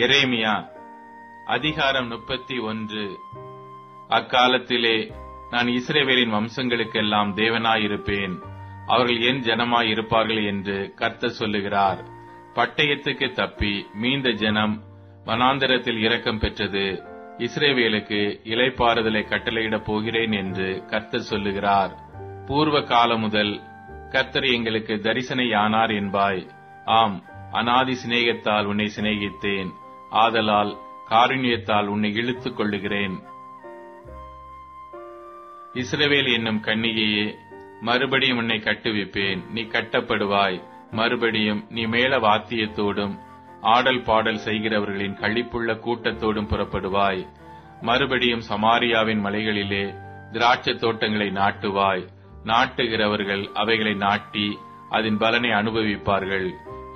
எரேமியா அதிகாரம் 31. அக்காலத்திலே நான் இஸ்ரவேலின் வம்சங்களுக்கெல்லாம் தேவனாயிருப்பேன், அவர்கள் என் ஜனமாயிருப்பார்கள் என்று கர்த்தர் சொல்லுகிறார். பட்டயத்துக்கு தப்பி மீந்த ஜனம் வனாந்தரத்தில் இரக்கம் பெற்றது. இஸ்ரவேலுக்கு இளைப்பாறுதலை கட்டளையிடப் போகிறேன் என்று கர்த்தர் சொல்லுகிறார். பூர்வ காலம் முதல் கர்த்தர் எங்களுக்கு தரிசனையானார் என்பாய். ஆம், அநாதி சிநேகத்தால் உன்னை சிநேகித்தேன், ஆதலால் காருண்யத்தால் உன்னை இழுத்துக் கொள்ளுகிறேன். இஸ்ரவேல் என்னும் கன்னிகையே, மறுபடியும் உன்னை கட்டுவிப்பேன், நீ கட்டப்படுவாய். மறுபடியும் நீ மேள வாத்தியத்தோடும் ஆடல் பாடல் செய்கிறவர்களின் களிப்புள்ள கூட்டத்தோடும் புறப்படுவாய். மறுபடியும் சமாரியாவின் மலைகளிலே திராட்சை தோட்டங்களை நாட்டுவாய். நாட்டுகிறவர்கள் அவைகளை நாட்டி அதன் பலனை அனுபவிப்பார்கள்.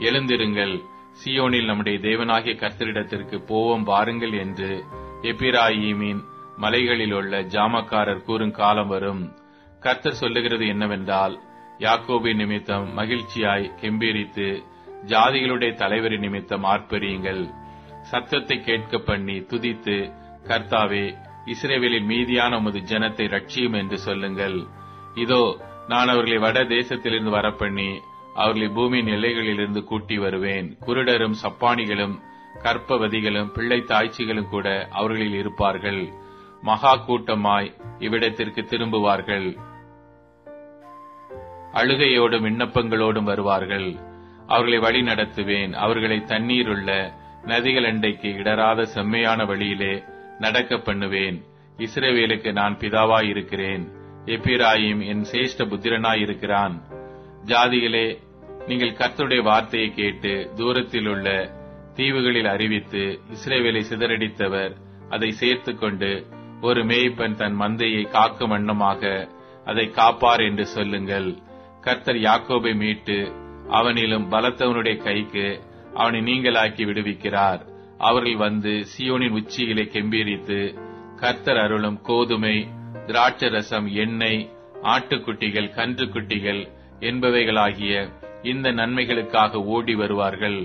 எழுந்திருங்கள், சீயோனில் நம்முடைய தேவனாகிய கர்த்தரிடத்திற்கு போவோம் வாருங்கள் என்று எப்பிராயீமின் மலைகளில் உள்ள ஜாமக்காரர் கூறும் காலம் வரும். கர்த்தர் சொல்லுகிறது என்னவென்றால், யாக்கோபின் நிமித்தம் மகிழ்ச்சியாய் கெம்பீரித்து ஜாதிகளுடைய தலைவரின் நிமித்தம் ஆர்ப்பரியுங்கள். சத்தத்தை கேட்க பண்ணி துதித்து, கர்த்தாவே, இஸ்ரவேலில் மீதியான உமது ஜனத்தை ரட்சியும் என்று சொல்லுங்கள். இதோ, நான் அவர்களை வட தேசத்திலிருந்து வரப்பண்ணி அவர்களை பூமியின் எல்லைகளிலிருந்து கூட்டி வருவேன். குருடரும் சப்பானிகளும் கற்பவதிகளும் பிள்ளை தாய்ச்சிகளும் கூட அவர்களில் இருப்பார்கள். மகா கூட்டமாய் இவ்விடத்திற்கு திரும்புவார்கள். அழுகையோடும் விண்ணப்பங்களோடும் வருவார்கள். அவர்களை வழி நடத்துவேன். அவர்களை தண்ணீருள்ள நதிகள் அண்டைக்கு இடராத செம்மையான வழியிலே நடக்க பண்ணுவேன். இஸ்ரவேலுக்கு நான் பிதாவாயிருக்கிறேன், எப்பிராயீம் என் சேஷ்ட புத்திரனாயிருக்கிறான். ஜாதிகளே, நீங்கள் கர்த்தருடைய வார்த்தையை கேட்டு தூரத்தில் உள்ள தீவுகளில் அறிவித்து, இஸ்ரவேலை சிதறடித்தவர் அதை சேர்த்துக் கொண்டு ஒரு மேய்ப்பன் தன் மந்தையை காக்கும் வண்ணமாக அதை காப்பார் என்று சொல்லுங்கள். கர்த்தர் யாக்கோபை மீட்டு அவனிலும் பலத்தவனுடைய கைக்கு அவனை நீங்களாக்கி விடுவிக்கிறார். அவர்கள் வந்து சீயோனின் உச்சியிலே கெம்பீரித்து, கர்த்தர் அருளும் கோதுமை, திராட்சை ரசம், எண்ணெய், ஆட்டுக்குட்டிகள், கன்றுக்குட்டிகள் என்பவைகளாகிய இந்த நன்மைகளுக்காக ஓடி வருவார்கள்.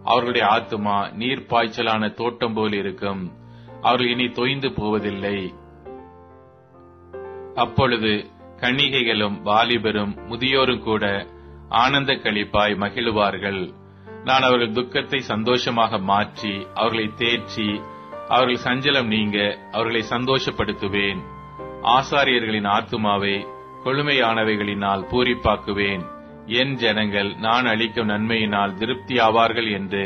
அவர்களுடைய ஆத்துமா நீர்ப்பாய்ச்சலான தோட்டம் போல் இருக்கும். அவர்கள் இனி தொய்ந்து போவதில்லை. அப்பொழுது கன்னிகைகளும் வாலிபரும் முதியோரும் கூட ஆனந்த களிப்பாய் மகிழுவார்கள். நான் அவர்கள் துக்கத்தை சந்தோஷமாக மாற்றி அவர்களை தேற்றி அவர்கள் சஞ்சலம் நீங்க அவர்களை சந்தோஷப்படுத்துவேன். ஆசாரியர்களின் ஆத்துமாவை கொழுமையானவைகளினால் பூரிப்பாக்குவேன். என் ஜனங்கள் நான் அளிக்கும் நன்மையினால் திருப்தியாவார்கள் என்று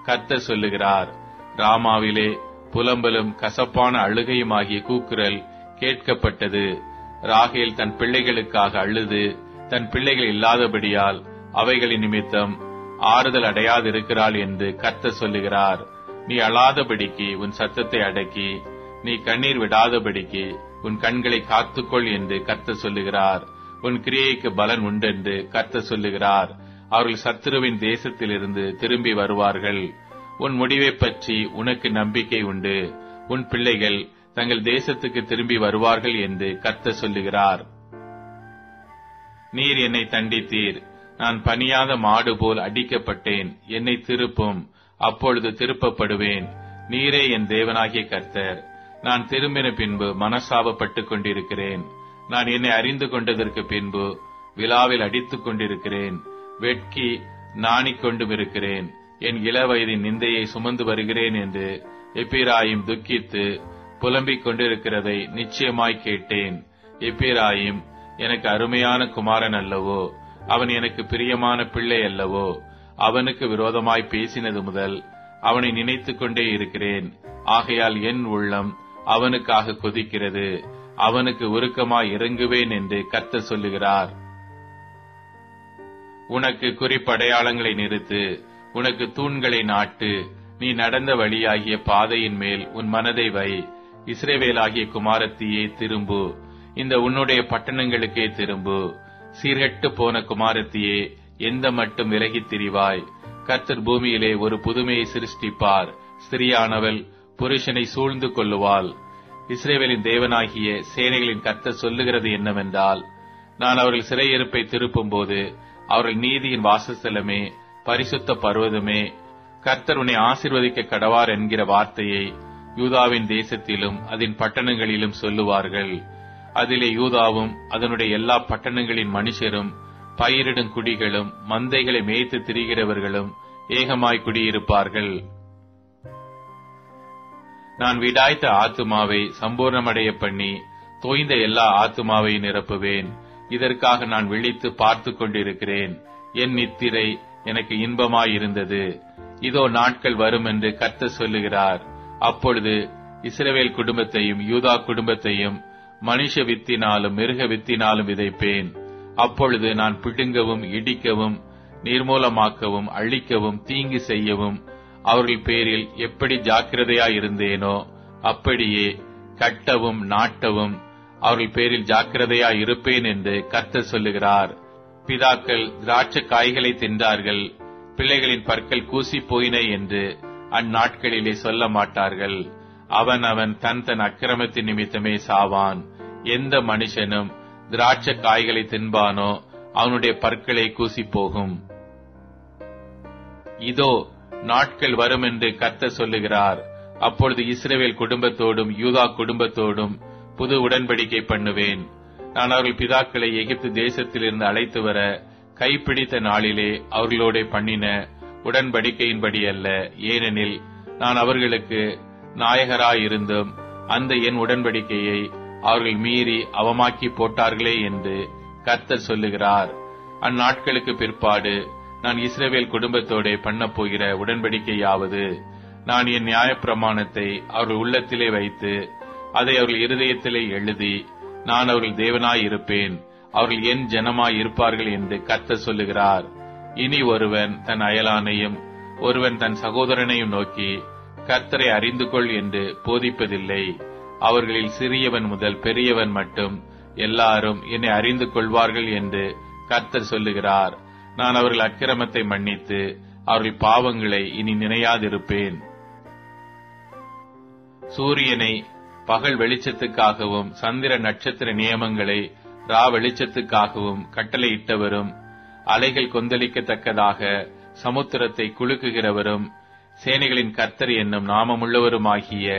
கர்த்தர் சொல்லுகிறார். ராமாவிலே புலம்பலும் கசப்பான அழுகையுமாகிய கூக்குரல் கேட்கப்பட்டது. ராகேல் தன் பிள்ளைகளுக்காக அழுது தன் பிள்ளைகள் இல்லாதபடியால் அவைகளின் நிமித்தம் ஆறுதல் அடையாதிருக்கிறாள் என்று கர்த்தர் சொல்லுகிறார். நீ அழாதபடிக்கு உன் சத்தத்தை அடக்கி, நீ கண்ணீர் விடாதபடிக்கு உன் கண்களை காத்துக்கொள் என்று கர்த்தர் சொல்லுகிறார். உன் கிரியைக்கு பலன் உண்டென்று கர்த்தர் சொல்லுகிறார். அவர்கள் சத்துருவின் தேசத்திலிருந்து திரும்பி வருவார்கள். உன் முடிவை பற்றி உனக்கு நம்பிக்கை உண்டு. உன் பிள்ளைகள் தங்கள் தேசத்துக்கு திரும்பி வருவார்கள் என்று கர்த்தர் சொல்லுகிறார். நீர் என்னை தண்டித்தீர், நான் பணியாத மாடு போல் அடிக்கப்பட்டேன். என்னை திருப்பும், அப்பொழுது திருப்பப்படுவேன். நீரே என் தேவனாகிய கர்த்தர். நான் திரும்பின பின்பு மனசாபப்பட்டுக் கொண்டிருக்கிறேன். நான் என்னை அறிந்து கொண்டதற்கு பின்பு விழாவில் அடித்துக் கொண்டிருக்கிறேன். வெட்கி நாணிக் கொண்டும் இருக்கிறேன். என் இளவயதின் நிந்தையை சுமந்து வருகிறேன் என்று எப்பிராயீம் துக்கித்து புலம்பிக் கொண்டிருக்கிறதை நிச்சயமாய் கேட்டேன். எப்பிராயீம் எனக்கு அருமையான குமாரன் அல்லவோ? அவன் எனக்கு பிரியமான பிள்ளை அல்லவோ? அவனுக்கு விரோதமாய் பேசினது முதல் அவனை நினைத்துக் கொண்டே இருக்கிறேன். ஆகையால் என் உள்ளம் அவனுக்காக கொதிக்கிறது. அவனுக்கு உருக்கமாய் இறங்குவேன் என்று கர்த்தர் சொல்லுகிறார். உனக்கு குறிப்படையாளங்களை நிறுத்து, உனக்கு தூண்களை நாட்டு. நீ நடந்த வழியாகிய பாதையின் மேல் உன் மனதை வை. இஸ்ரவேலாகிய குமாரத்தியே, திரும்பு. இந்த உன்னுடைய பட்டணங்களுக்கே திரும்பு. சீர்கெட்டு போன குமாரத்தியே, எந்த மட்டும் விலகித் திரிவாய்? கர்த்தர் பூமியிலே ஒரு புதுமையை சிருஷ்டிப்பார். ஸ்திரியானவள் புருஷனை சூழ்ந்து கொள்ளுவாள். இஸ்ரவேலின் தேவனாகிய சேனைகளின் கர்த்தர் சொல்லுகிறது என்னவென்றால், நான் அவர்கள் சிறையிருப்பை திருப்பும் போது அவர்கள் நீதியின் வாசஸ்தலமே, பரிசுத்த பர்வதமே, கர்த்தர் உன்னை ஆசீர்வதிக்க கடவார் என்கிற வார்த்தையை யூதாவின் தேசத்திலும் அதன் பட்டணங்களிலும் சொல்லுவார்கள். அதிலே யூதாவும் அதனுடைய எல்லா பட்டணங்களின் மனுஷரும் பயிரிடும் குடிகளும் மந்தைகளை மேய்த்து திரிகிறவர்களும் ஏகமாய் குடியிருப்பார்கள். நான் விடாய்த்த ஆத்துமாவை சம்பூர்ணமடைய பண்ணி தோய்ந்த எல்லா ஆத்துமாவை நிரப்புவேன். இதற்காக நான் விழித்து பார்த்து கொண்டிருக்கிறேன். என் நித்திரை எனக்கு இன்பமாயிருந்தது. இதோ நாட்கள் வரும் என்று கர்த்தர் சொல்லுகிறார். அப்பொழுது இஸ்ரவேல் குடும்பத்தையும் யூதா குடும்பத்தையும் மனுஷ வித்தினாலும் மிருக வித்தினாலும் விதைப்பேன். அப்பொழுது நான் பிடுங்கவும் இடிக்கவும் நிர்மூலமாக்கவும் அழிக்கவும் தீங்கு செய்யவும் அவர்கள் பேரில் எப்படி ஜாக்கிரதையாயிருந்தேனோ அப்படியே கட்டவும் நாட்டவும் அவர்கள் பேரில் ஜாக்கிரதையாயிருப்பேன் என்று கர்த்தர் சொல்லுகிறார். பிதாக்கள் திராட்சை காய்களை தின்றார்கள், பிள்ளைகளின் பற்கள் கூசி போயின என்று அந்நாட்களிலே சொல்ல மாட்டார்கள். அவன் தன் தன் அக்கிரமத்தின் நிமித்தமே சாவான். எந்த மனுஷனும் திராட்சை காய்களை தின்பானோ அவனுடைய பற்களை கூசி போகும். இதோ நாட்கள் வரும் என்று கர்த்தர் சொல்லுகிறார். அப்பொழுது இஸ்ரவேல் குடும்பத்தோடும் யூதா குடும்பத்தோடும் புது உடன்படிக்கை பண்ணுவேன். நான் அவர்கள் பிதாக்களை எகிப்து தேசத்திலிருந்து அழைத்து வர கைப்பிடித்த நாளிலே அவர்களோட பண்ணின உடன்படிக்கையின்படி அல்ல. ஏனெனில் நான் அவர்களுக்கு நாயகராயிருந்தும் அந்த என் உடன்படிக்கையை அவர்கள் மீறி அவமாக்கி போட்டார்களே என்று கர்த்தர் சொல்லுகிறார். அந்நாட்களுக்கு பிற்பாடு நான் இஸ்ரவேல் குடும்பத்தோட பண்ண போகிற உடன்படிக்கையாவது, நான் என் நியாயப்பிரமாணத்தை அவர்கள் உள்ளத்திலே வைத்து அதை அவர்கள் இருதயத்திலே எழுதி நான் அவர்கள் தேவனாய் இருப்பேன், அவர்கள் என் ஜனமாய் இருப்பார்கள் என்று கர்த்தர் சொல்லுகிறார். இனி ஒருவன் தன் அயலானையும் ஒருவன் தன் சகோதரனையும் நோக்கி கர்த்தரை அறிந்து கொள் என்று போதிப்பதில்லை. அவர்களில் சிறியவன் முதல் பெரியவன் மட்டும் எல்லாரும் என்னை அறிந்து கொள்வார்கள் என்று கர்த்தர் சொல்லுகிறார். நான் அவர்கள் அக்கிரமத்தை மன்னித்து அவர்கள் பாவங்களை இனி நினையாதிருப்பேன். சூரியனை பகல் வெளிச்சத்துக்காகவும் சந்திர நட்சத்திர நியமங்களை ரா வெளிச்சத்துக்காகவும் கட்டளையிட்டவரும், அலைகள் கொந்தளிக்கத்தக்கதாக சமுத்திரத்தை குலுக்குகிறவரும், சேனைகளின் கர்த்தர் என்னும் நாமமுள்ளவருமாகிய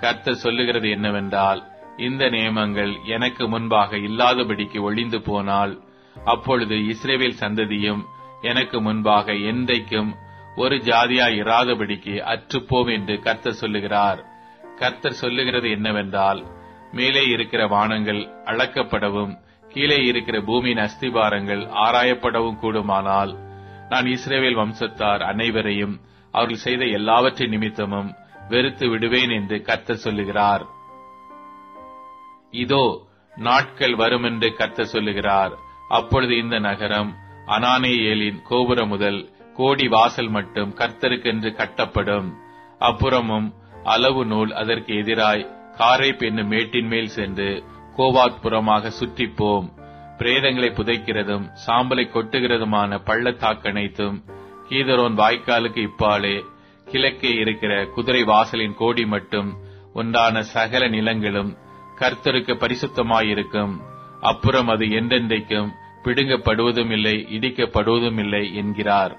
கர்த்தர் சொல்லுகிறது என்னவென்றால், இந்த நியமங்கள் எனக்கு முன்பாக இல்லாதபடிக்கு ஒழிந்து போனால், அப்பொழுது இஸ்ரவேல் சந்ததியும் எனக்கு முன்பாக என்றைக்கும் ஒரு ஜாதியாய் இராதபடிக்கு அற்றுப்போம் என்று கர்த்தர் சொல்லுகிறார். கர்த்தர் சொல்லுகிறது என்னவென்றால், மேலே இருக்கிற வானங்கள் அளக்கப்படவும் கீழே இருக்கிற பூமியின் அஸ்திபாரங்கள் ஆராயப்படவும் கூடுமானால், நான் இஸ்ரவேல் வம்சத்தார் அனைவரையும் அவர்கள் செய்த எல்லாவற்றின் நிமித்தமும் வெறுத்து விடுவேன் என்று கர்த்தர் சொல்லுகிறார். இதோ நாட்கள் வரும் என்று கர்த்தர் சொல்லுகிறார். அப்பொழுது இந்த நகரம் அனானேயேலின் கோபுரம் முதல் கோடி வாசல் மட்டும் கர்த்தருக்கென்று கட்டப்படும். அப்புறமும் அளவு நூல் அதற்கு எதிராய் காரேப் என்னும் மேட்டின் மேல் சென்று கோவாத் புறமாக சுற்றிப்போம். பிரேதங்களை புதைக்கிறதும் சாம்பலை கொட்டுகிறதுமான பள்ளத்தாக்கனைத்தும் கீதரோன் வாய்க்காலுக்கு இப்பாலே கிழக்கே இருக்கிற குதிரை வாசலின் கோடி மட்டும் உண்டான சகல நிலங்களும் கர்த்தருக்கு பரிசுத்தமாயிருக்கும். அப்புறம் அது என்றென்றைக்கும் பிடுங்கப்படுவதும் இல்லை, இடிக்கப்படுவதும் இல்லை என்கிறார்.